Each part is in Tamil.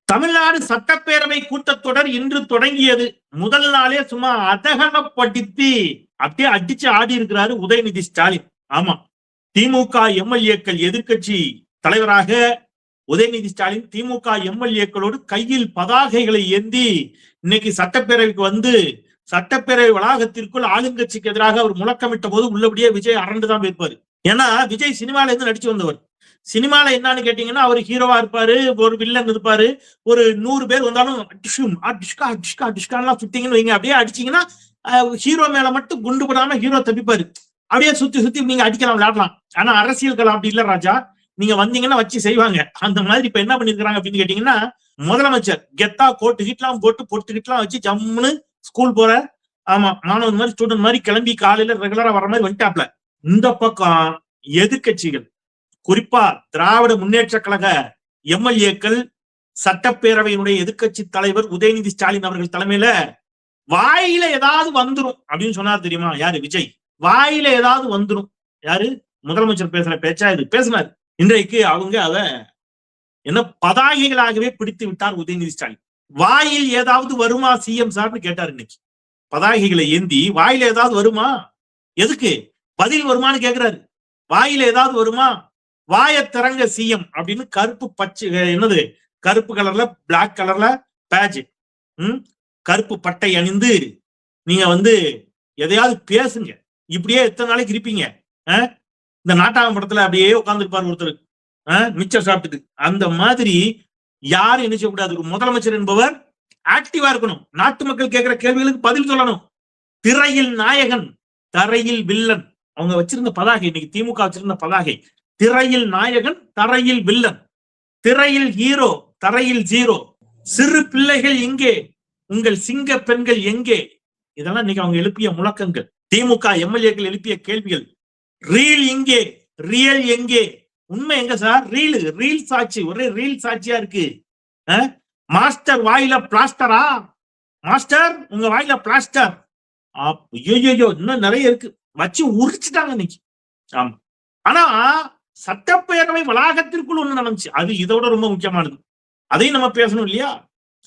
தமிழ்நாடு சட்டப்பேரவை கூட்டத்தொடர் இன்று தொடங்கியது. முதல் நாளே சும்மா அதகனப்படுத்தி அப்படியே அடிச்சு ஆடி இருக்கிறாரு உதயநிதி ஸ்டாலின். ஆமா, திமுக எம்எல்ஏக்கள் எதிர்கட்சி தலைவராக உதயநிதி ஸ்டாலின் திமுக எம்எல்ஏக்களோடு கையில் பதாகைகளை ஏந்தி இன்னைக்கு சட்டப்பேரவைக்கு வந்து சட்டப்பேரவை வளாகத்திற்குள் ஆளுங்கட்சிக்கு எதிராக அவர் முழக்கமிட்ட போது உள்ளபடியே விஜய் அரண்டுதான் போயிருப்பாரு. ஏன்னா விஜய் சினிமால இருந்து நடிச்சு வந்தவர். சினிமால என்னன்னு கேட்டீங்கன்னா அவர் ஹீரோவா இருப்பாரு, ஒரு வில்லன் இருப்பாரு, ஒரு 100 பேர் வந்தாலும் சுத்திங்கன்னு வைங்க, அப்படியே அடிச்சீங்கன்னா ஹீரோ மேல மட்டும் குண்டு போடாம ஹீரோ தப்பிப்பாரு. அப்படியே சுத்தி சுத்தி நீங்க அடிக்கலாம், விளையாடலாம். ஆனா அரசியல் கலாம் அப்படி இல்ல ராஜா, நீங்க வந்தீங்கன்னா வச்சு செய்வாங்க. அந்த மாதிரி இப்ப என்ன பண்ணிருக்காங்க அப்படின்னு கேட்டீங்கன்னா, முதலமைச்சர் கெத்தா கோட்டு கிட்லாம் போட்டு பொட்டு கிட்லாம் வச்சு ஜம்முன்னு ஸ்கூல் போற ஆமா மாணவன் மாதிரி ஸ்டூடெண்ட் மாதிரி கிளம்பி காலையில ரெகுலரா வர மாதிரி வந்துட்டாப்ல. இந்த பக்கம் எதிர்கட்சிகள், குறிப்பா திராவிட முன்னேற்ற கழக எம்எல்ஏக்கள், சட்டப்பேரவையினுடைய எதிர்கட்சி தலைவர் உதயநிதி ஸ்டாலின் அவர்கள் தலைமையில வாயில ஏதாவது வந்துரும் அப்படின்னு சொன்னார் தெரியுமா? யாரு? விஜய். வாயில ஏதாவது வந்துரும். யாரு? முதலமைச்சர் பேசுற பேச்சா இது பேசினார். இன்றைக்கு அவங்க அத என்ன பதாகைகளாகவே பிடித்து விட்டார் உதயநிதி ஸ்டாலின். வாயில் ஏதாவது வருமா சிஎம் சார்னு கேட்டார். இன்னைக்கு பதாகைகளை ஏந்தி வாயில ஏதாவது வருமா, எதுக்கு பதில் வருமானு கேட்கிறாரு. வாயில ஏதாவது வருமா, வாய திறங்க சிஎம் அப்படின்னு கருப்பு பச்சை என்னது கருப்பு கலர்ல பிளாக் கலர்ல பேஜ், கருப்பு பட்டை அணிந்து நீங்க வந்து எதையாவது பேசுங்க. இப்படியே எத்தனை நாளைக்கு இருப்பீங்க? இந்த நாட்டாளம் படத்துல அப்படியே உட்கார்ந்துருப்பாரு ஒருத்தர் மிச்சர் சாப்பிட்டுட்டு. அந்த மாதிரி யாரும் என்ன செய்யக்கூடாது. முதலமைச்சர் என்பவர் ஆக்டிவா இருக்கணும். நாட்டு மக்கள் கேட்கிற கேள்விகளுக்கு பதில் சொல்லணும். திரையில் நாயகன், தரையில் வில்லன். அவங்க வச்சிருந்த பதாகை, இன்னைக்கு திமுக வச்சிருந்த பதாகை, திரையில் நாயகன், தரையில் வில்லன். திரையில் ஹீரோ, தரையில் ஜீரோ. சிறு பிள்ளைகள் எங்கே, உங்கள் சிங்க பெண்கள் எங்கே? இதெல்லாம் இன்னைக்கு அவங்க எழுப்பிய முழக்கங்கள், திமுக எம்எல்ஏக்கள் எழுப்பிய கேள்விகள். ரீல் எங்கே, ரியல் எங்கே? உண்மை எங்க சார்? ரீல் சாட்சி, ஒரே ரீல் சாட்சியா இருக்கு. மாஸ்டர் வாயில பிளாஸ்டரா? மாஸ்டர் உங்க வாயில பிளாஸ்டர்? ஐயோ இன்னும் நிறைய இருக்கு, வச்சு உரிச்சுட்டாங்க இன்னைக்கு. ஆமா, ஆனா சட்டப்பேரவை வளாகத்திற்குள் ஒண்ணு நடந்துச்சு, அது இதோட ரொம்ப முக்கியமானது. அதையும் நம்ம பேசணும் இல்லையா?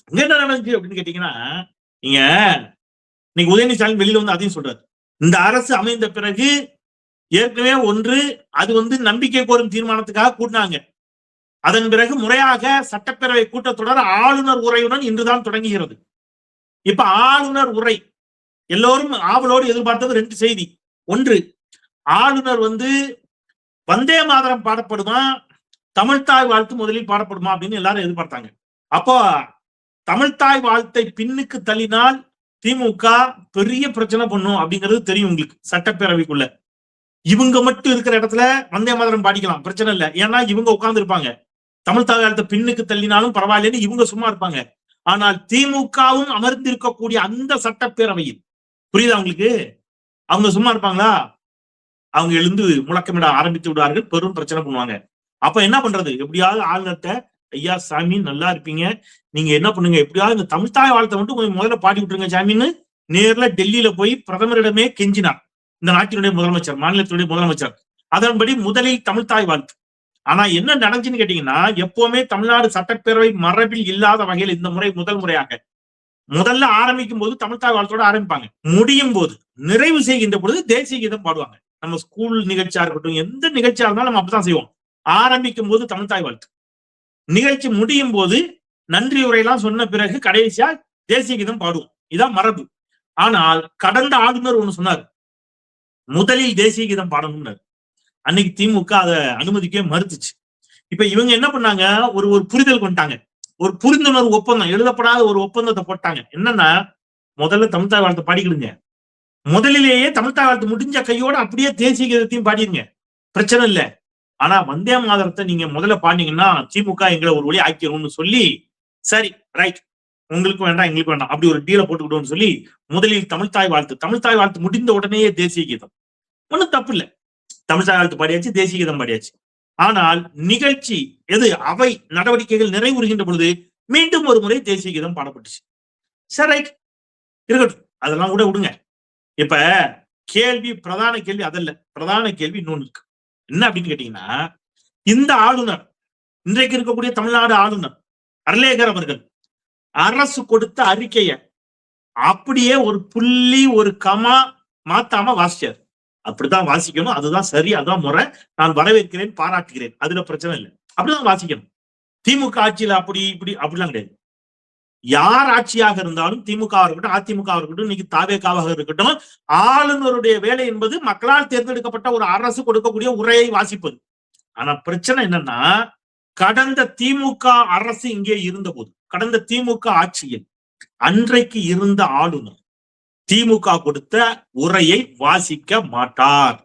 அங்க என்ன நடந்துச்சு அப்படின்னு கேட்டீங்கன்னா, நீங்க இன்னைக்கு உதயநிதி ஸ்டாலின் வெளியில வந்து அதையும் சொல்றாரு. இந்த அரசு அமைந்த பிறகு ஏற்கனவே ஒன்று அது வந்து நம்பிக்கை கோரும் தீர்மானத்துக்காக கூட்டினாங்க. அதன் பிறகு முறையாக சட்டப்பேரவை கூட்டத்தொடர் ஆளுநர் உரையுடன் இன்றுதான் தொடங்குகிறது. இப்ப ஆளுநர் உரை எல்லோரும் ஆவலோடு எதிர்பார்த்தது 2 செய்தி. ஒன்று, ஆளுநர் வந்து வந்தே மாதரம் பாடப்படுமா, தமிழ்தாய் வாழ்த்து முதலில் பாடப்படுமா அப்படின்னு எல்லாரும் எதிர்பார்த்தாங்க. அப்போ தமிழ்தாய் வாழ்த்தை பின்னுக்கு தள்ளினால் திமுக பெரிய பிரச்சனை பண்ணும் அப்படிங்கிறது தெரியும் உங்களுக்கு. சட்டப்பேரவைக்குள்ள இவங்க மட்டும் இருக்கிற இடத்துல வந்தே மாதரம் பாடிக்கலாம், பிரச்சனை இல்லை. ஏன்னா இவங்க உட்கார்ந்து இருப்பாங்க. தமிழ்தாய் வாழ்த்தை பின்னுக்கு தள்ளினாலும் பரவாயில்லன்னு இவங்க சும்மா இருப்பாங்க. ஆனால் திமுகவும் அமர்ந்திருக்கக்கூடிய அந்த சட்டப்பேரவையில், புரியுதா உங்களுக்கு, அவங்க சும்மா இருப்பாங்களா? அவங்க எழுந்து முழக்கமிட ஆரம்பித்து விடுவார்கள், பெரும் பிரச்சனை பண்ணுவாங்க. அப்ப என்ன பண்றது? எப்படியாவது ஆளுநர்கிட்ட, ஐயா சாமி நல்லா இருப்பீங்க, நீங்க என்ன பண்ணுங்க, எப்படியாவது இந்த தமிழ்தாய் வாழ்த்தை மட்டும் கொஞ்சம் முதல்ல பாடி விட்டுருங்க சாமின்னு நேர்ல டெல்லியில போய் பிரதமரிடமே கெஞ்சினார் இந்த நாட்டினுடைய முதலமைச்சர், மாநிலத்தினுடைய முதலமைச்சர். அதன்படி முதலில் தமிழ்தாய் வாழ்த்து. ஆனா என்ன நடந்துச்சுன்னு கேட்டீங்கன்னா, எப்பவுமே தமிழ்நாடு சட்டப்பேரவை மரபில் இல்லாத வகையில் இந்த முறை முதல் முறையாக முதல்ல ஆரம்பிக்கும் போது தமிழ்தாய் வாழ்த்தோட ஆரம்பிப்பாங்க. முடியும் போது, நிறைவு செய்கின்ற பொழுது தேசிய கீதம் பாடுவாங்க. நம்ம ஸ்கூல் நிகழ்ச்சியா இருக்கட்டும், எந்த நிகழ்ச்சியா இருந்தாலும் நம்ம அப்படித்தான் செய்வோம். ஆரம்பிக்கும் போது தமிழ்தாய் வாழ்த்து, நிகழ்ச்சி முடியும் போது நன்றி உரையெல்லாம் சொன்ன பிறகு கடைசியா தேசிய கீதம் பாடுவோம். இதான் மரபு. ஆனால் கடந்த ஆளுநர் ஒண்ணு சொன்னார், முதலில் தேசிய கீதம் பாடணும்னாரு. அன்னைக்கு திமுக அதை அனுமதிக்கவே மறுத்துச்சு. இப்ப இவங்க என்ன பண்ணாங்க, ஒரு புரிதல் கொண்டாங்க. ஒரு புரிந்துணர்வு ஒப்பந்தம், எழுதப்படாத ஒரு ஒப்பந்தத்தை போட்டாங்க. என்னன்னா, முதல்ல தமிழ்தாய் வாழ்த்து பாடிக்கிடுங்க, முதலிலேயே தமிழ்தாய் வாழ்த்து முடிஞ்ச கையோட அப்படியே தேசிய கீதத்தையும் பாடிடுங்க, பிரச்சனை இல்லை. ஆனா வந்தே மாதரத்தை நீங்க முதல்ல பாடினீங்கன்னா திமுக எங்களை ஒரு வழி ஆக்கிடும்னு சொல்லி, சரி ரைட், உங்களுக்கு வேண்டாம் எங்களுக்கு வேண்டாம், அப்படி ஒரு டீலை போட்டுக்கிட்டோம்னு சொல்லி முதலில் தமிழ்தாய் வாழ்த்து முடிந்த உடனேயே தேசிய கீதம். ஒன்னும் தப்பு இல்லை, தமிழ்தாய் வாழ்த்து பாடியாச்சு, தேசிய கீதம் பாடியாச்சு. ஆனால் நிகழ்ச்சி எது, அவை நடவடிக்கைகள் நிறைவுறுகின்ற பொழுது மீண்டும் ஒரு முறை தேசிய கீதம் பாடப்பட்டுச்சு. சரி ரைட், இருக்கட்டும், அதெல்லாம் கூட விடுங்க. இப்ப கேள்வி, பிரதான கேள்வி அதல்ல. பிரதான கேள்வி இன்னொன்னு இருக்கு. என்ன அப்படின்னு கேட்டீங்கன்னா, இந்த ஆளுநர், இன்றைக்கு இருக்கக்கூடிய தமிழ்நாடு ஆளுநர் அர்லேகர் அவர்கள் அரசு கொடுத்த அறிக்கைய அப்படியே ஒரு புள்ளி ஒரு கமா மாத்தாம வாசிச்சார். அப்படிதான் வாசிக்கணும், அதுதான் சரி, அதுதான் முறை, நான் வரவேற்கிறேன், பாராட்டுகிறேன், அதுல பிரச்சனை இல்லை, அப்படிதான் வாசிக்கணும். திமுக ஆட்சியில அப்படி இப்படி அப்படிலாம் கிடையாது. யார் ஆட்சியாக இருந்தாலும் திமுக இருக்கட்டும், அதிமுக இருக்கட்டும், இன்னைக்கு தாவேகாவாக இருக்கட்டும், ஆளுநருடைய வேலை என்பது மக்களால் தேர்ந்தெடுக்கப்பட்ட ஒரு அரசு கொடுக்கக்கூடிய உரையை வாசிப்பது. ஆனா பிரச்சனை என்னன்னா, கடந்த திமுக அரசு இங்கே இருந்த போது, கடந்த திமுக ஆட்சியில் அன்றைக்கு இருந்த ஆளுநர் திமுக கொடுத்த உரையை வாசிக்க மாட்டார்.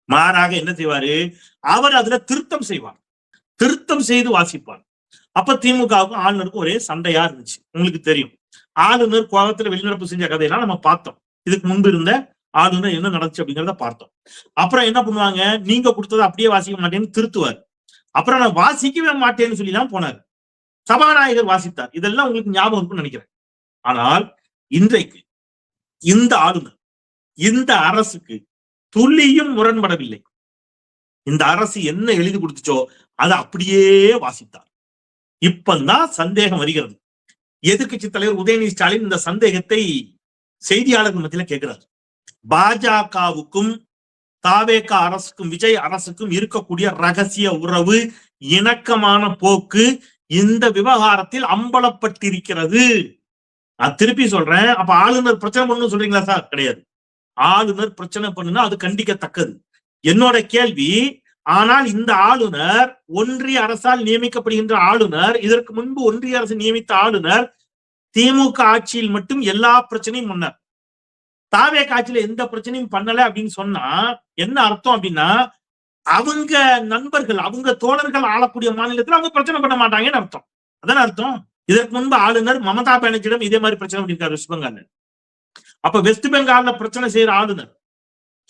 மாறாக என்ன செய்வாரு, அவர் அதுல திருத்தம் செய்வார், திருத்தம் செய்து வாசிப்பார். அப்ப திமுகவுக்கும் ஆளுநருக்கும் ஒரே சண்டையா இருந்துச்சு. உங்களுக்கு தெரியும், ஆளுநர் கோபத்துல வெளிநடப்பு செஞ்ச கதையெல்லாம் நம்ம பார்த்தோம். இதுக்கு முன்பு இருந்த ஆளுநர் என்ன நடந்துச்சு அப்படிங்கிறத பார்த்தோம். அப்புறம் என்ன பண்ணுவாங்க, நீங்க கொடுத்ததை அப்படியே வாசிக்க மாட்டேன்னு திருத்துவார். அப்புறம் நான் வாசிக்கவே மாட்டேன்னு சொல்லிதான் போனார். சபாநாயகர் வாசித்தார். இதெல்லாம் உங்களுக்கு ஞாபகம் இருக்கும்னு நினைக்கிறேன். ஆனால் இன்றைக்கு இந்த ஆளுநர் இந்த அரசுக்கு துளியும் முரண்படவில்லை. இந்த அரசு என்ன எழுதி கொடுத்துச்சோ அதை அப்படியே வாசித்தார். இப்பதான் சந்தேகம் வருகிறது. எதிர்க்கட்சி தலைவர் உதயநிதி ஸ்டாலின் இந்த சந்தேகத்தை செய்தியாளர்கள் மத்தியில கேட்கிறார். பாஜகவுக்கும் தாவேகா அரசுக்கும் விஜய் அரசுக்கும் இருக்கக்கூடிய ரகசிய உறவு, இணக்கமான போக்கு இந்த விவகாரத்தில் அம்பலப்பட்டிருக்கிறது. நான் திருப்பி சொல்றேன், அப்ப ஆளுநர் பிரச்சனை பண்ணணும் சொல்றீங்களா சார்? கிடையாது. ஆளுநர் பிரச்சனை பண்ணுனா அது கண்டிக்கத்தக்கது. என்னோட கேள்வி, ஆனால் இந்த ஆளுநர் ஒன்றிய அரசால் நியமிக்கப்படுகின்ற ஆளுநர், இதற்கு முன்பு ஒன்றிய அரசு நியமித்த ஆளுநர் திமுக ஆட்சியில் மட்டும் எல்லா பிரச்சனையும் பண்ணார், தாவேகா ஆட்சியில எந்த பிரச்சனையும் பண்ணல அப்படின்னு சொன்னா என்ன அர்த்தம் அப்படின்னா, அவங்க நண்பர்கள், அவங்க தோழர்கள் ஆளக்கூடிய மாநிலத்தில் அவங்க பிரச்சனை பண்ண மாட்டாங்கன்னு அர்த்தம். அதான அர்த்தம். இதற்கு முன்பு ஆளுநர் மமதா பானர்ஜியிடம் இதே மாதிரி பிரச்சனை பண்ணியிருக்காரு வெஸ்ட் பெங்கால்ல. அப்ப வெஸ்ட் பெங்கால்ல பிரச்சனை செய்யற ஆளுநர்,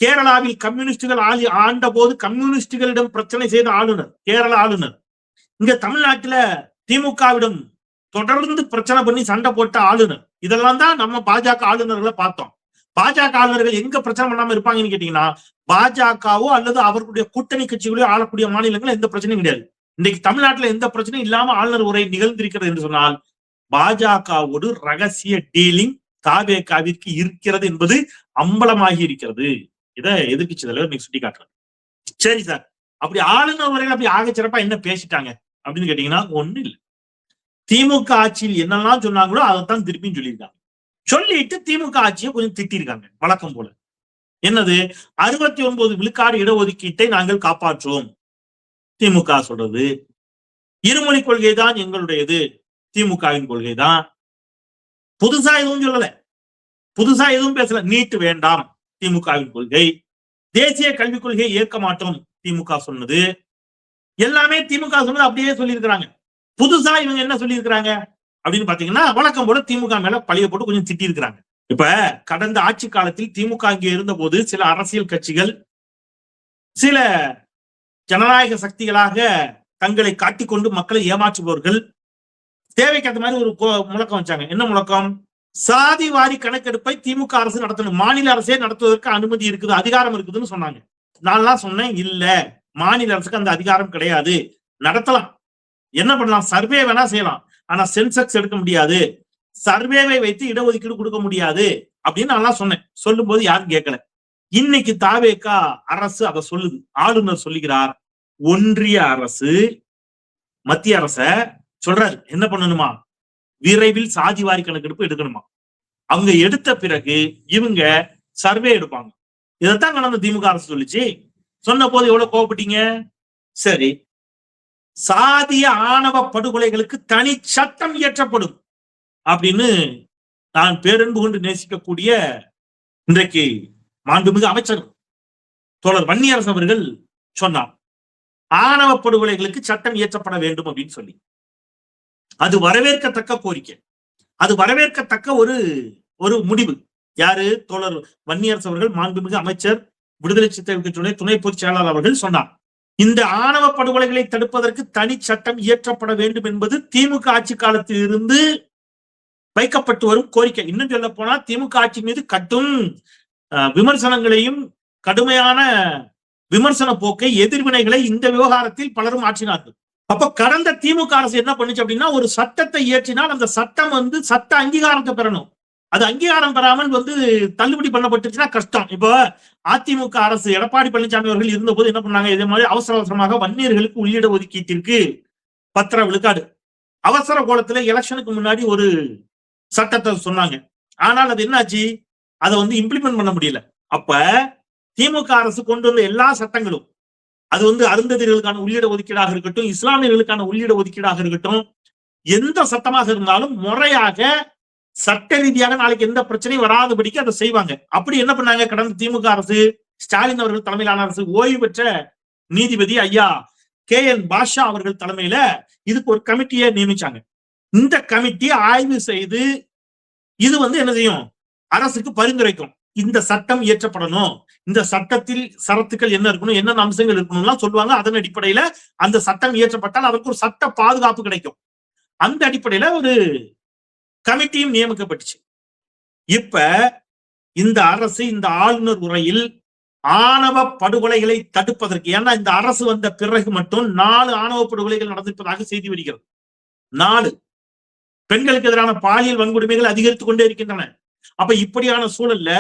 கேரளாவில் கம்யூனிஸ்டுகள் ஆண்ட போது கம்யூனிஸ்டுகளிடம் பிரச்சனை செய்த ஆளுநர் கேரள ஆளுநர், இங்க தமிழ்நாட்டுல திமுகவிடம் தொடர்ந்து பிரச்சனை பண்ணி சண்டை போட்ட ஆளுநர். இதெல்லாம் தான் நம்ம பாஜக ஆளுநர்களை பார்த்தோம். பாஜக ஆளுநர்கள் எங்க பிரச்சனை பண்ணாம இருப்பாங்கன்னு கேட்டீங்கன்னா, பாஜகவோ அல்லது அவர்களுடைய கூட்டணி கட்சிகளோ ஆளக்கூடிய மாநிலங்கள் எந்த பிரச்சனையும் கிடையாது. இன்னைக்கு தமிழ்நாட்டுல எந்த பிரச்சனையும் இல்லாம ஆளுநர் உரை நிகழ்ந்திருக்கிறது என்று சொன்னால் பாஜகவோடு ரகசிய டீலிங் தாவேகாவிற்கு இருக்கிறது என்பது அம்பலமாகி இருக்கிறது. இதை எதிர்க்கட்சி தலைவர் இன்னைக்கு சுட்டி காட்டுறாரு. சரி சார், அப்படி ஆளுநர் உரையில் அப்படி ஆக சிறப்பா என்ன பேசிட்டாங்க அப்படின்னு கேட்டீங்கன்னா ஒண்ணு இல்லை. திமுக ஆட்சியில் என்னெல்லாம் சொன்னாங்களோ அதைத்தான் திருப்பியும் சொல்லியிருக்காங்க. சொல்லிட்டு திமுக ஆட்சியை கொஞ்சம் திட்டிருக்காங்க வழக்கம் போல. என்னது, 69 விழுக்காடு இடஒதுக்கீட்டை நாங்கள் காப்பாற்றுவோம் திமுக சொல்றது. இருமொழி கொள்கை தான் எங்களுடையது, திமுகவின் கொள்கை தான். புதுசா எதுவும் சொல்லல, புதுசா எதுவும் பேசல. நீட்டு வேண்டாம், திமுகவின் கொள்கை. தேசிய கல்விக் கொள்கையை ஏற்க மாட்டோம், திமுக சொன்னது. எல்லாமே திமுக சொன்னது அப்படியே சொல்லியிருக்கிறாங்க. புதுசா இவங்க என்ன சொல்லியிருக்கிறாங்க அப்படின்னு பாத்தீங்கன்னா, வழக்கம் போல திமுக மேல பழிய போட்டு கொஞ்சம் திட்டி இருக்கிறாங்க. இப்ப கடந்த ஆட்சி காலத்தில் திமுக இங்கே இருந்த போது சில அரசியல் கட்சிகள், சில ஜனநாயக சக்திகளாக தங்களை காட்டிக்கொண்டு மக்களை ஏமாற்றுபவர்கள் தேவைக்கேற்ற மாதிரி ஒரு முழக்கம் வச்சாங்க. என்ன முழக்கம்? சாதி வாரி கணக்கெடுப்பை திமுக அரசு நடத்தணும், மாநில அரசே நடத்துவதற்கு அனுமதி இருக்குது, அதிகாரம் இருக்குதுன்னு சொன்னாங்க. நான்லாம் சொன்னேன், இல்ல, மாநில அரசுக்கு அந்த அதிகாரம் கிடையாது. நடத்தலாம், என்ன பண்ணலாம், சர்வே வேணா செய்யலாம், ஆனா சென்செக்ஸ் எடுக்க முடியாது, சர்வேவை வைத்து இடஒதுக்கீடு கொடுக்க முடியாது அப்படின்னு நான் சொன்னேன். சொல்லும் போது யாரும் கேட்கல. இன்னைக்கு தாவேகா அரசு அதை சொல்லுது. ஆளுநர் சொல்லுகிறார், ஒன்றிய அரசு மத்திய அரச சொல்றாரு என்ன பண்ணணுமா, விரைவில் சாதி வாரி கணக்கெடுப்பு எடுக்கணுமா. அவங்க எடுத்த பிறகு இவங்க சர்வே எடுப்பாங்க. இதைத்தான் கடந்த திமுக அரசு சொல்லிச்சு. சொன்ன போது எவ்வளவு கோவப்பட்டீங்க? சரி, சாதிய ஆணவ படுகொலைகளுக்கு தனி சட்டம் இயற்றப்படும் அப்படின்னு நான் பேரன்பு கொண்டு நேசிக்கக்கூடிய இன்றைக்கு மாண்புமிகு அமைச்சர் தோழர் வன்னியரசு அவர்கள் சொன்னார், ஆணவ படுகொலைகளுக்கு சட்டம் இயற்றப்பட வேண்டும் அப்படின்னு சொல்லி. அது வரவேற்கத்தக்க கோரிக்கை, அது வரவேற்கத்தக்க ஒரு முடிவு. யாரு? தோழர் வன்னியரசு அவர்கள், மாண்புமிகு அமைச்சர், விடுதலை சிறுத்தைகள் கட்சியுடைய துணை பொதுச் செயலாளர் அவர்கள் சொன்னார், இந்த ஆணவ படுகொலைகளை தடுப்பதற்கு தனி சட்டம் இயற்றப்பட வேண்டும் என்பது திமுக ஆட்சி காலத்தில் இருந்து வைக்கப்பட்டு வரும் கோரிக்கை. இன்னும் சொல்ல போனா திமுக ஆட்சி மீது கடும் விமர்சனங்களையும் கடுமையான விமர்சன போக்கை, எதிர்வினைகளை இந்த விவகாரத்தில் பலரும் ஆற்றினார்கள். அப்ப கடந்த திமுக அரசு என்ன பண்ணுச்சு அப்படின்னா, ஒரு சட்டத்தை இயற்றினால் அந்த சட்டம் சட்ட அங்கீகாரத்தை பெறணும். அது அங்கீகாரம் பெறாமல் தள்ளுபடி பண்ணப்பட்டுச்சுன்னா கஷ்டம். இப்போ அதிமுக அரசு எடப்பாடி பழனிசாமி அவர்கள் இருந்தபோது என்ன பண்ணாங்க, இதே மாதிரி அவசர அவசரமாக வன்னியர்களுக்கு உள்ளிட ஒதுக்கீட்டிற்கு 10 விழுக்காடு அவசர கோலத்துல எலெக்ஷனுக்கு முன்னாடி ஒரு சட்டத்தை சொன்னாங்க. ஆனால் அது என்னாச்சு, அதை இம்ப்ளிமெண்ட் பண்ண முடியல. அப்ப திமுக அரசு கொண்டு வந்த எல்லா சட்டங்களும், அது அருந்ததிகளுக்கான உள்ளிட ஒதுக்கீடாக இருக்கட்டும், இஸ்லாமியர்களுக்கான உள்ளிட ஒதுக்கீடாக இருக்கட்டும், எந்த சட்டமாக இருந்தாலும் முறையாக சட்ட ரீதியாக நாளைக்கு எந்த பிரச்சனையும் வராதபடிக்கு அதை செய்வாங்க. அப்படி என்ன பண்ணாங்க கடந்த திமுக அரசு, ஸ்டாலின் அவர்கள் தலைமையிலான அரசு, ஓய்வு பெற்ற நீதிபதி ஐயா KN பாஷா அவர்கள் தலைமையில இதுக்கு ஒரு கமிட்டியை நியமிச்சாங்க. இந்த கமிட்டி ஆய்வு செய்து இது என்ன செய்யும், அரசுக்கு பரிந்துரைக்கும். இந்த சட்டம் இயற்றப்படணும், இந்த சட்டத்தில் சரத்துக்கள் என்ன இருக்கணும், என்னென்ன அம்சங்கள் இருக்கணும்லாம் சொல்லுவாங்க. அதன் அடிப்படையில அந்த சட்டம் இயற்றப்பட்டால் அதற்கு ஒரு சட்ட பாதுகாப்பு கிடைக்கும். அந்த அடிப்படையில ஒரு கமிட்டியும் நியமிக்கப்பட்டுச்சு. இப்ப இந்த அரசு இந்த ஆளுநர் உரையில் ஆணவ படுகொலைகளை தடுப்பதற்கு, ஏன்னா இந்த அரசு வந்த பிறகு மட்டும் 4 ஆணவ படுகொலைகள் நடந்திருப்பதாக செய்தி வருகிறது. 4 பெண்களுக்கு எதிரான பாலியல் வன்கொடுமைகள் அதிகரித்துக் கொண்டே இருக்கின்றன. அப்ப இப்படியான சூழல்ல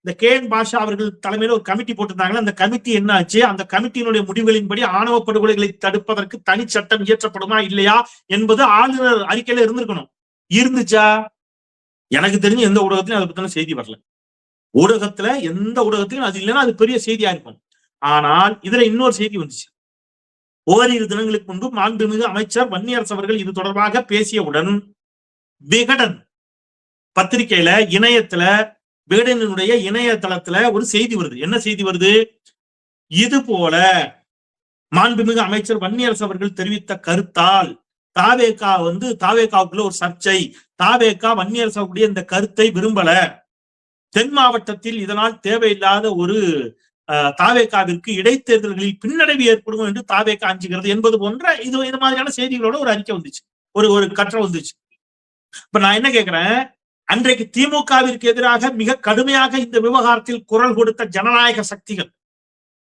இந்த KN பாஷா அவர்கள் தலைமையில ஒரு கமிட்டி போட்டிருந்தாங்க. அந்த கமிட்டி என்ன ஆச்சு, அந்த கமிட்டியினுடைய முடிவுகளின்படி ஆணவ படுகொலைகளை தடுப்பதற்கு தனி சட்டம் இயற்றப்படுமா இல்லையா என்பது ஆளுநர் அறிக்கையில இருந்திருக்கணும். இருந்துச்சா? எனக்கு தெரிஞ்சு எந்த ஊடகத்திலும் அதை பத்தின செய்தி வரல. ஊடகத்துல எந்த ஊடகத்திலும் அது இல்லைன்னா அது பெரிய செய்தியா இருக்கும். ஆனால் இதுல இன்னொரு செய்தி வந்துச்சு. ஓரிரு தினங்களுக்கு முன்பு மாண்புமிகு அமைச்சர் வன்னியரசு அவர்கள் இது தொடர்பாக பேசியவுடன் விகடன் பத்திரிகையில இணையத்துல விகடனுடைய இணையதளத்துல ஒரு செய்தி வருது. என்ன செய்தி வருது, இது போல மாண்புமிகு அமைச்சர் வன்னியரசு அவர்கள் தெரிவித்த கருத்தால் தாவேகா தாவேகாவுக்குள்ள ஒரு சர்ச்சை, தாவேகா வன்னியரசுடைய இந்த கருத்தை விரும்பல, தென் மாவட்டத்தில் இதனால் தேவையில்லாத ஒரு தாவேகாவிற்கு இடைத்தேர்தல்களில் பின்னடைவு ஏற்படும் என்று தாவேகா அஞ்சுகிறது என்பது போன்ற இது மாதிரியான செய்திகளோட ஒரு அறிக்கை வந்துச்சு, ஒரு கட்டுரை வந்துச்சு. இப்ப நான் என்ன கேட்கிறேன், அன்றைக்கு திமுகவிற்கு எதிராக மிக கடுமையாக இந்த விவகாரத்தில் குரல் கொடுத்த ஜனநாயக சக்திகள்,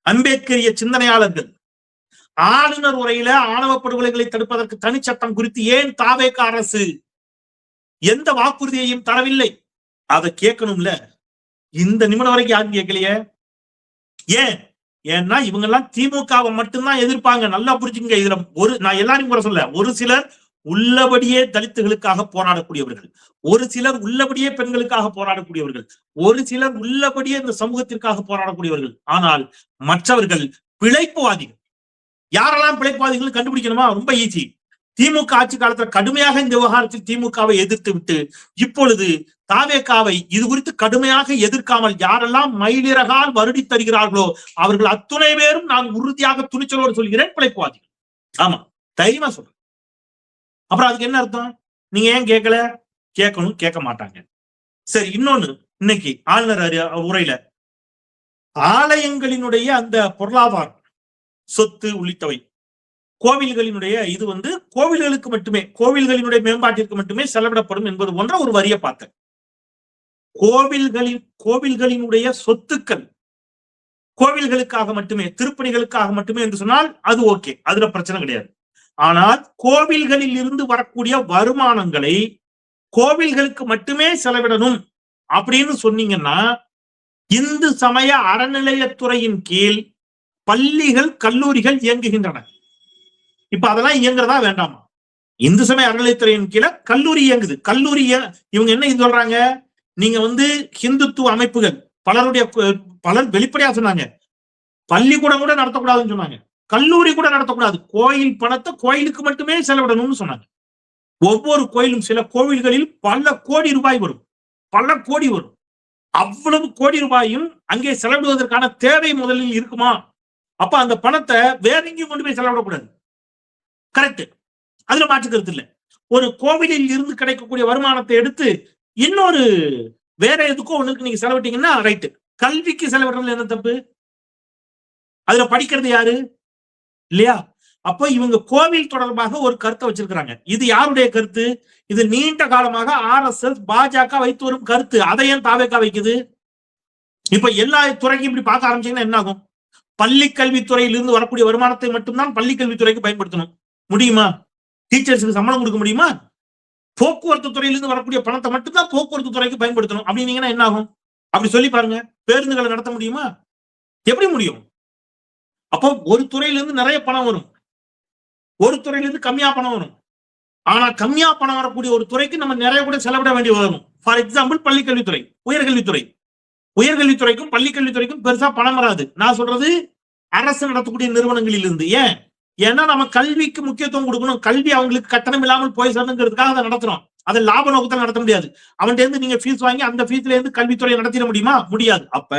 அம்பேத்கரிய சிந்தனையாளர்கள், ஆளுநர் உரையில ஆணவ படுகொலைகளை தடுப்பதற்கு தனிச்சட்டம் குறித்து ஏன் தாவேகா அரசு எந்த வாக்குறுதியையும் தரவில்லை? அதை கேட்கணும்ல. இந்த நிமிடம் வரைக்கும் யாரும் கேட்கலையே. ஏன்னா இவங்க எல்லாம் திமுகவை மட்டும்தான் எதிர்ப்பாங்க. நல்லா புரிஞ்சுங்க. இதுல நான் எல்லாரையும் கூட சொல்ல, ஒரு சிலர் உள்ளபடியே தலித்துகளுக்காக போராடக்கூடியவர்கள், ஒரு சிலர் உள்ளபடியே பெண்களுக்காக போராடக்கூடியவர்கள், ஒரு சிலர் உள்ளபடியே இந்த சமூகத்திற்காக போராடக்கூடியவர்கள். ஆனால் மற்றவர்கள் பிழைப்புவாதிகள். யாரெல்லாம் பிழைப்புவாதிகள் கண்டுபிடிக்கணுமா? ரொம்ப ஈஸி. திமுக ஆட்சி காலத்துல கடுமையாக இந்த விவகாரத்தில் திமுகவை எதிர்த்து விட்டு இப்பொழுது தாவேகாவை இது குறித்து கடுமையாக எதிர்க்காமல் யாரெல்லாம் மயிலிறகால் வருடி தருகிறார்களோ அவர்கள் அத்துணை பேரும் நான் உறுதியாக துணிச்சலோடு சொல்கிறேன் பிழைப்புவாதிகள். ஆமா, தைரியமா சொல்றேன். அப்புறம் அதுக்கு என்ன அர்த்தம்? நீங்க ஏன் கேட்கல? கேட்கணும், கேட்க மாட்டாங்க. சரி, இன்னொன்னு, இன்னைக்கு ஆளுநர் உரையில ஆலயங்களினுடைய அந்த பொருளாதாரம், சொத்து உள்ளிட்டவை, கோவில்களினுடைய இது கோவில்களுக்கு மட்டுமே, கோவில்களினுடைய மேம்பாட்டிற்கு மட்டுமே செலவிடப்படும் என்பது போன்ற ஒரு வரியை பார்த்தேன். கோவில்களினுடைய சொத்துக்கள் கோவில்களுக்காக மட்டுமே, திருப்பணிகளுக்காக மட்டுமே என்று சொன்னால் அது ஓகே, அதுல பிரச்சனை கிடையாது. ஆனால் கோவில்களில் இருந்து வரக்கூடிய வருமானங்களை கோவில்களுக்கு மட்டுமே செலவிடணும் அப்படின்னு சொன்னீங்கன்னா, இந்து சமய அறநிலையத்துறையின் கீழ் பள்ளிகள் கல்லூரிகள் இயங்குகின்றன. இப்ப அதெல்லாம் இயங்குறதா வேண்டாமா? இந்து சமய அறநிலையத்துறையின் கீழே கல்லூரி இயங்குது. கல்லூரி இவங்க என்ன சொல்றாங்க, நீங்க ஹிந்துத்துவ அமைப்புகள் பலர் வெளிப்படையா சொன்னாங்க, பள்ளிக்கூடம் கூட நடத்தக்கூடாதுன்னு சொன்னாங்க, கல்லூரி கூட நடத்தக்கூடாது, கோயில் பணத்தை கோயிலுக்கு மட்டுமே செலவிடணும்னு சொன்னாங்க. ஒவ்வொரு கோயிலும், சில கோவில்களில் பல கோடி ரூபாய் வரும், பல கோடி வரும். அவ்வளவு கோடி ரூபாயும் அங்கே செலவிடுவதற்கான தேவை முதலில் இருக்குமா? அப்ப அந்த பணத்தை வேற எங்கேயும் கொண்டு போய் செலவிடக்கூடாது. கரெக்ட், அதுல மாற்று கருத்து இல்லை. ஒரு கோவிலில் இருந்து கிடைக்கக்கூடிய வருமானத்தை எடுத்து இன்னொரு வேற எதுக்கோ ஒண்ணுக்கு நீங்க செலவிட்டீங்கன்னா ரைட்டு. கல்விக்கு செலவிடுறதுல என்ன தப்பு? அதுல படிக்கிறது யாரு? இல்லையா? அப்போ இவங்க கோவில் தொடர்பாக ஒரு கருத்தை வச்சிருக்கிறாங்க. இது யாருடைய கருத்து? இது நீண்ட காலமாக RSS பாஜக வைத்து வரும் கருத்து. அதை ஏன் தாவேகா வைக்குது? இப்ப எல்லா துறைக்கும் இப்படி பார்க்க ஆரம்பிச்சீங்கன்னா என்ன ஆகும்? பள்ளி கல்வித்துறையிலிருந்து வரக்கூடிய வருமானத்தை மட்டும்தான் பள்ளி கல்வித்துறைக்கு பயன்படுத்தணும். முடியுமா? டீச்சர்ஸுக்கு சம்பளம் கொடுக்க முடியுமா? போக்குவரத்து துறையிலிருந்து வரக்கூடிய பணத்தை மட்டும்தான் போக்குவரத்து துறைக்கு பயன்படுத்தணும் அப்படின்னீங்கன்னா என்ன ஆகும்? அப்படி சொல்லி பாருங்க. பேருந்துகளை நடத்த முடியுமா? எப்படி முடியும்? அப்போ ஒரு துறையிலிருந்து நிறைய பணம் வரும், ஒரு துறையிலிருந்து கம்மியா பணம் வரும். ஆனா கம்மியா பணம் வரக்கூடிய ஒரு துறைக்கு நம்ம நிறைய கூட செலவிட வேண்டி வரும். ஃபார் எக்ஸாம்பிள் பள்ளிக்கல்வித்துறை, உயர்கல்வித்துறை. உயர்கல்வித்துறைக்கும் பள்ளிக்கல்வித்துறைக்கும் பெருசா பணம் வராது. நான் சொல்றது அரசு நடத்தக்கூடிய நிறுவனங்களில் இருந்து. ஏன்னா நம்ம கல்விக்கு முக்கியத்துவம் கொடுக்கணும், கல்வி அவங்களுக்கு கட்டணம் இல்லாமல் போய் சேரணுங்கிறதுக்காக அதை நடத்துறோம். அதை லாப நோக்கத்தில் நடத்த முடியாது. அவன்கிட்ட இருந்து நீங்க ஃபீஸ் வாங்கி அந்த ஃபீஸ்ல இருந்து கல்வித்துறையை நடத்திட முடியுமா? முடியாது. அப்ப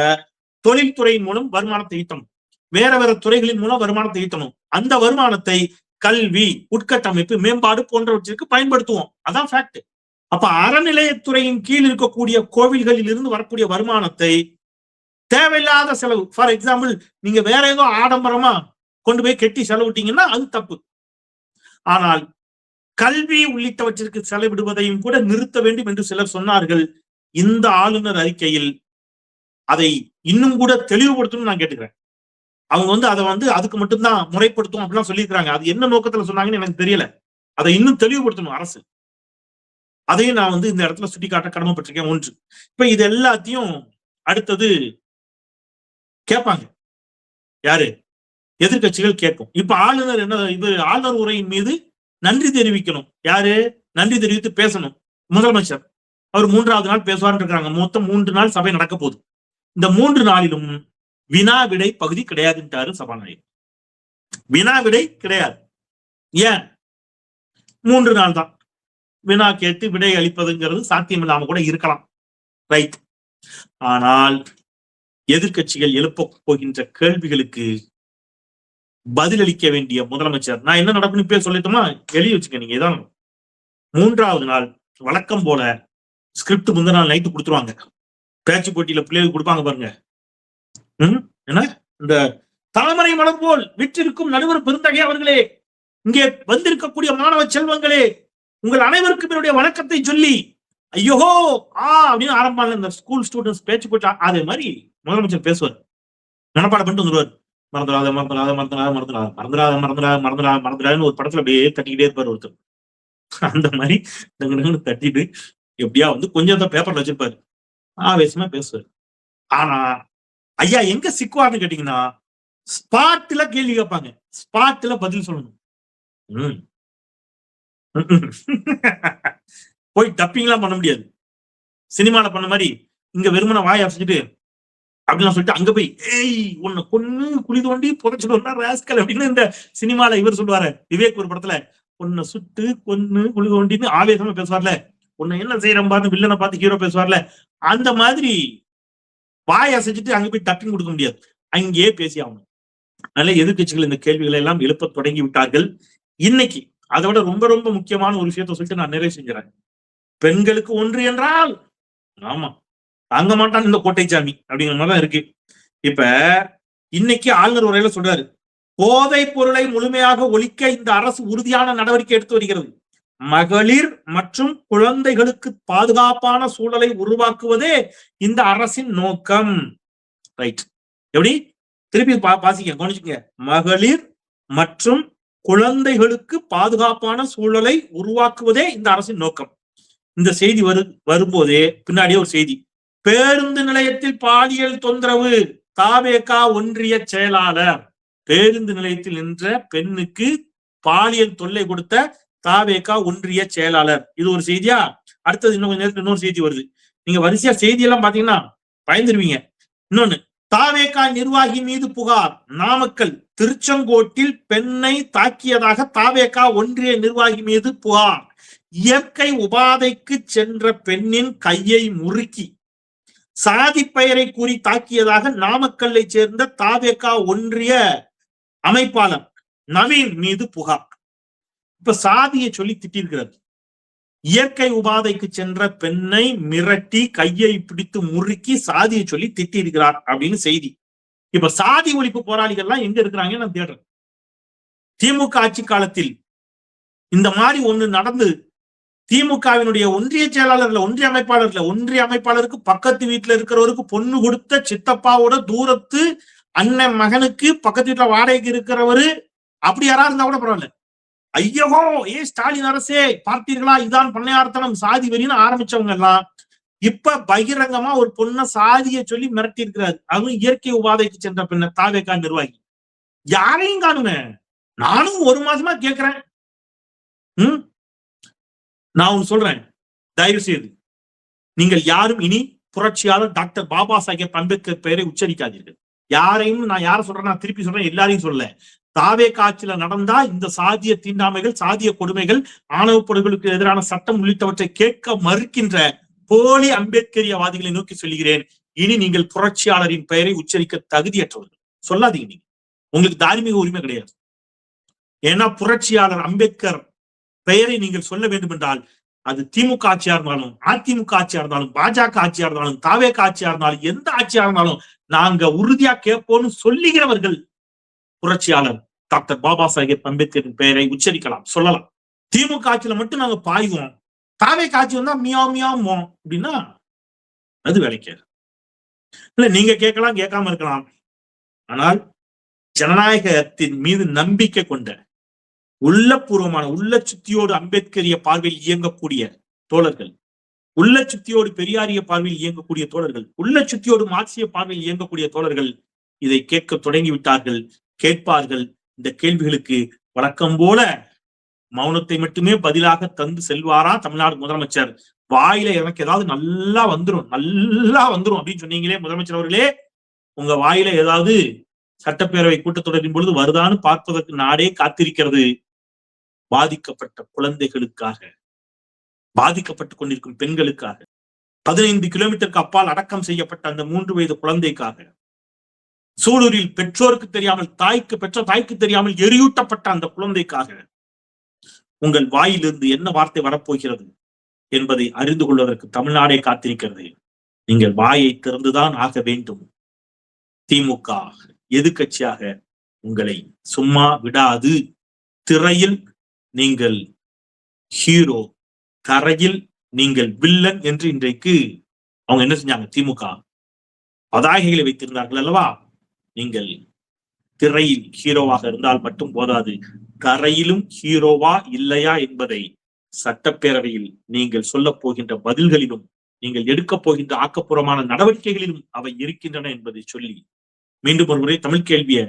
தொழில்துறையின் மூலம் வருமானத்தை ஈட்டணும், வேற வேற துறைகளின் மூலம் வருமானத்தை ஈட்டணும். அந்த வருமானத்தை கல்வி, உட்கட்டமைப்பு, மேம்பாடு போன்றவற்றிற்கு பயன்படுத்துவோம். அதான் ஃபேக்ட். அப்ப அறநிலையத்துறையின் கீழ் இருக்கக்கூடிய கோவில்களில் இருந்து வரக்கூடிய வருமானத்தை தேவையில்லாத செலவு, ஃபார் எக்ஸாம்பிள் நீங்க வேற ஏதோ ஆடம்பரமா கொண்டு போய் கெட்டி செலவிட்டீங்கன்னா அது தப்பு. ஆனால் கல்வி உள்ளிட்டவற்றிற்கு செலவிடுவதையும் கூட நிறுத்த வேண்டும் என்று சிலர் சொன்னார்கள். இந்த ஆளுநர் அறிக்கையில் அதை இன்னும் கூட தெளிவுபடுத்தணும்னு நான் கேட்டுக்கிறேன். அவங்க அதை அதுக்கு மட்டும்தான் முறைப்படுத்தும் அப்படிலாம் சொல்லியிருக்கிறாங்க. அது என்ன நோக்கத்துல சொன்னாங்கன்னு எனக்கு தெரியல. அதை இன்னும் தெளிவுபடுத்தணும் அரசு. அதையும் நான் இந்த இடத்துல சுட்டி காட்ட கடமைப்பட்டிருக்கேன். ஒன்று, இப்ப இது எல்லாத்தையும் அடுத்தது கேட்பாங்க யாரு? எதிர்கட்சிகள் கேட்கும். இப்ப ஆளுநர் ஆளுநர் உரையின் மீது நன்றி தெரிவிக்கணும். யாரு நன்றி தெரிவித்து பேசணும்? முதலமைச்சர். அவர் 3வது நாள் பேசுவார்னு இருக்காங்க. மொத்தம் 3 நாள் சபை நடக்க போகுது. இந்த 3 நாளிலும் வினா விடை பகுதி கிடையாதுன்றாரு சபாநாயகர். வினா விடை கிடையாது. ஏன்? 3 நாள் தான். வினா கேட்டு விடை அளிப்பதுங்கிறது சாத்தியம் இல்லாம கூட இருக்கலாம், ரைட். ஆனால் எதிர்கட்சிகள் எழுப்ப போகின்ற கேள்விகளுக்கு பதிலளிக்க வேண்டிய முதலமைச்சர், நான் என்ன நடக்குன்னு பேர் சொல்லிட்டோமா, எழுதி வச்சுக்க நீங்க. இதான் 3வது நாள் வழக்கம் போல ஸ்கிரிப்ட் முந்தின நாள் நைட்டு கொடுத்துருவாங்க. பேச்சு போட்டியில பிள்ளைகளுக்கு கொடுப்பாங்க பாருங்க. என்ன இந்த தாமரை மலம் போல் விற்றிருக்கும் நடுவர் பெருந்தகை அவர்களே, இங்கே வந்திருக்கக்கூடிய மாணவ செல்வங்களே, உங்கள் அனைவருக்கும் என்னுடைய வணக்கத்தை சொல்லி ஐயோ அப்படின்னு ஆரம்பிப்பாங்க இந்த ஸ்கூல் ஸ்டூடெண்ட்ஸ் பேச்சு போட்டா. அதே மாதிரி முதலமைச்சர் பேசுவார், மனப்பாடம் பண்ணிட்டு வந்துருவார். மறந்துடாதுன்னு ஒரு படத்துல அப்படியே தட்டிக்கிட்டே இருப்பாரு ஒருத்தர். அந்த மாதிரி தட்டிட்டு எப்படியா கொஞ்சம் தான் பேப்பர்ல வச்சிருப்பாரு, ஆவேசமா பேசுவார். ஆனா ஐயா எங்க சிக்குவார்னு கேட்டீங்கன்னா, ஸ்பாட்ல கேள்வி கேட்பாங்க, ஸ்பாட்ல பதில் சொல்லணும். போய் டப்பிங் எல்லாம் பண்ண முடியாது. சினிமால பண்ண மாதிரி இங்க வெறுமன வாய் அசைச்சிட்டு அப்படிலாம் சொல்லிட்டு அங்க போய் உன்னை கொன்னு குழி தோண்டி புதைச்சிட்டு ராஸ்கல் அப்படின்னு இந்த சினிமால இவர் சொல்லுவாரு, விவேக் ஒரு படத்துல, உன்னை சுட்டு கொன்னு குழி தோண்டின்னு ஆவேசமா பேசுவார்ல, உன்னை என்ன செய்யறேன் பார்த்து வில்லனை பார்த்து ஹீரோ பேசுவார்ல, அந்த மாதிரி வாய் அசைச்சிட்டு அங்க போய் டப்பிங் கொடுக்க முடியாது, அங்கேயே பேசி ஆகணும். அதனால எதிர்கட்சிகள் இந்த கேள்விகளை எல்லாம் எழுப்ப தொடங்கி விட்டார்கள். இன்னைக்கு அதை விட ரொம்ப ரொம்ப முக்கியமான ஒரு விஷயத்த சொல்லிட்டு நான் நிறைவு செஞ்சுறேன். பெண்களுக்கு ஒன்று என்றால் ஆமா தாங்க மாட்டான் இந்த கோட்டைச்சாமி அப்படிங்கிற மாதிரிதான் இருக்கு. இப்ப இன்னைக்கு ஆளுநர் உரையில சொல்றாரு, போதைப் பொருளை முழுமையாக ஒழிக்க இந்த அரசு உறுதியான நடவடிக்கை எடுத்து வருகிறது. மகளிர் மற்றும் குழந்தைகளுக்கு பாதுகாப்பான சூழலை உருவாக்குவதே இந்த அரசின் நோக்கம். ரைட். எப்படி? திருப்பி பாசிக்க கவனிச்சுங்க. மகளிர் மற்றும் குழந்தைகளுக்கு பாதுகாப்பான சூழலை உருவாக்குவதே இந்த அரசின் நோக்கம். இந்த செய்தி வரும்போதே பின்னாடியே ஒரு செய்தி, பேருந்து நிலையத்தில் பாலியல் தொந்தரவு, தாவேகா ஒன்றிய செயலாளர். பேருந்து நிலையத்தில் நின்ற பெண்ணுக்கு பாலியல் தொல்லை கொடுத்த தாவேகா ஒன்றிய செயலாளர். இது ஒரு செய்தியா? அடுத்தது இன்னும் கொஞ்சம் நேரத்தில் இன்னொரு செய்தி வருது. நீங்க வரிசையா செய்தியெல்லாம் பாத்தீங்கன்னா பயந்துருவீங்க. இன்னொன்னு, தாவேகா நிர்வாகி மீது புகார். நாமக்கல் திருச்செங்கோட்டில் பெண்ணை தாக்கியதாக தாவேகா ஒன்றிய நிர்வாகி மீது புகார். இயற்கை உபாதைக்கு சென்ற பெண்ணின் கையை முறுக்கி சாதி பெயரை கூறி தாக்கியதாக நாமக்கல்லை சேர்ந்த தாவேகா ஒன்றிய அமைப்பாளர் நவீன் மீது புகார். இப்ப சாதியை சொல்லி திட்டிருக்கிறார். இயற்கை உபாதைக்கு சென்ற பெண்ணை மிரட்டி கையை பிடித்து முறுக்கி சாதியை சொல்லி திட்டிருக்கிறார் அப்படின்னு செய்தி. இப்ப சாதி ஒழிப்பு போராளிகள்லாம் எங்க இருக்கிறாங்கன்னு நான் தேடுறேன். திமுக ஆட்சி காலத்தில் இந்த மாதிரி ஒண்ணு நடந்து திமுகவினுடைய ஒன்றிய செயலாளர்ல, ஒன்றிய அமைப்பாளருக்கு பக்கத்து வீட்டுல இருக்கிறவருக்கு பொண்ணு கொடுத்த சித்தப்பாவோட தூரத்து அண்ணன் மகனுக்கு பக்கத்து வீட்டுல வாடகைக்கு இருக்கிறவரு அப்படி யாரா இருந்தா கூட பரவாயில்ல, ஐயகோ ஸ்டாலின் அரசே பார்த்தீர்களா, இதான் பண்ணையார்த்தனம், சாதி வெறின்னு ஆரம்பிச்சவங்க எல்லாம் இப்ப பகிரங்கமா ஒரு பொண்ண சாதியை சொல்லி மிரட்டி இருக்கிறாரு. அதுவும் இயற்கை உபாதைக்கு சென்ற பின்ன தாவேகா நிர்வாகி. யாரையும் காணுமே. நானும் ஒரு மாசமா கேட்கிறேன். நான் ஒண்ணு சொல்றேன், தயவு செய்து நீங்கள் யாரும் இனி புரட்சியாளர் டாக்டர் பாபா சாஹேப் அம்பேத்கர் பெயரை உச்சரிக்காதீர்கள். யாரையும் நான் யார சொல்றேன், நான் திருப்பி சொல்றேன், எல்லாரையும் சொல்ல. தாவேகா ஆட்சியில நடந்தா இந்த சாதிய தீண்டாமைகள், சாதிய கொடுமைகள், ஆணவ படுகொலைக்கு எதிரான சட்டம் உள்ளிட்டவற்றை கேட்க மறுக்கின்ற போலி அம்பேத்கரியவாதிகளை நோக்கி சொல்லுகிறேன், இனி நீங்கள் புரட்சியாளரின் பெயரை உச்சரிக்க தகுதியற்றவர்கள். சொல்லாதீங்க. நீங்க உங்களுக்கு தார்மீக உரிமை கிடையாது. ஏன்னா புரட்சியாளர் அம்பேத்கர் பெயரை நீங்கள் சொல்ல வேண்டும் என்றால் அது திமுக ஆட்சியா இருந்தாலும், அதிமுக ஆட்சியா இருந்தாலும், பாஜக ஆட்சியா இருந்தாலும், தாவேகா ஆட்சியா இருந்தாலும், எந்த ஆட்சியா இருந்தாலும் நாங்க உறுதியா கேட்போம்னு சொல்லுகிறவர்கள் புரட்சியாளர் டாக்டர் பாபா சாஹேப் அம்பேத்கரின் பெயரை உச்சரிக்கலாம், சொல்லலாம். திமுக ஆட்சியில மட்டும் நாங்க பாய்வோம், தாவேகா ஆட்சி வந்தா மியா மியாமோ அப்படின்னா அது வேலைக்கு இல்ல. நீங்க கேட்கலாம், கேட்காம இருக்கலாம். ஆனால் ஜனநாயகத்தின் மீது நம்பிக்கை கொண்ட உள்ளபூர்வமான உள்ள சுத்தியோடு அம்பேத்கரிய பார்வையில் இயங்கக்கூடிய தோழர்கள், உள்ள சுத்தியோடு பெரியாரிய பார்வையில் இயங்கக்கூடிய தோழர்கள், உள்ள சுத்தியோடு மார்க்சிய பார்வையில் இயங்கக்கூடிய தோழர்கள் இதை கேட்க தொடங்கி விட்டார்கள், கேட்பார்கள். இந்த கேள்விகளுக்கு வழக்கம் போல மௌனத்தை மட்டுமே பதிலாக தந்து செல்வாரா தமிழ்நாடு முதலமைச்சர்? வாயில எனக்கு ஏதாவது நல்லா வந்துரும் அப்படின்னு சொன்னீங்களே முதலமைச்சர் அவர்களே, உங்க வாயில ஏதாவது சட்டப்பேரவை கூட்டத்தொடரின் பொழுது வருதான்னு பார்ப்பதற்கு நாடே காத்திருக்கிறது. பாதிக்கப்பட்ட குழந்தைகளுக்காக, பாதிக்கப்பட்டுக் கொண்டிருக்கும் பெண்களுக்காக, 15 கிலோமீட்டருக்கு அப்பால் அடக்கம் செய்யப்பட்ட அந்த 3 வயது குழந்தைக்காக, சூலூரில் பெற்றோருக்கு தெரியாமல் தாய்க்கு தெரியாமல் எரியூட்டப்பட்ட அந்த குழந்தைக்காக உங்கள் வாயிலிருந்து என்ன வார்த்தை வரப்போகிறது என்பதை அறிந்து கொள்வதற்கு தமிழ்நாடே காத்திருக்கிறது. நீங்கள் வாயை திறந்துதான் ஆக வேண்டும். திமுக எதிர்க்கட்சியாக உங்களை சும்மா விடாது. திரையில் நீங்கள் ஹீரோ, கரையில் நீங்கள் வில்லன் என்று இன்றைக்கு அவங்க என்ன செஞ்சாங்க? திமுக பதாகைகளை வைத்திருந்தார்கள் அல்லவா? நீங்கள் திரையில் ஹீரோவாக இருந்தால் மட்டும் போதாது, கரையிலும் ஹீரோவா இல்லையா என்பதை சட்டப்பேரவையில் நீங்கள் சொல்ல போகின்ற பதில்களிலும், நீங்கள் எடுக்க போகின்ற ஆக்கப்பூர்வமான நடவடிக்கைகளிலும் அவை இருக்கின்றன என்பதை சொல்லி மீண்டும் ஒரு முறை தமிழ் கேள்வியை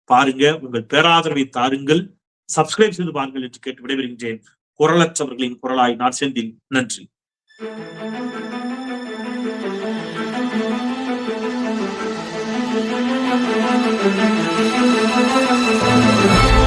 பாருங்க, உங்கள் பேராதரவை தாருங்கள், சப்ஸ்கிரைப் செய்து பாருங்கள் என்று கேட்டு விடைபெறுகின்றேன். குரலற்றவர்களின் குரலாய் நான் செந்தில். நன்றி. Thank you.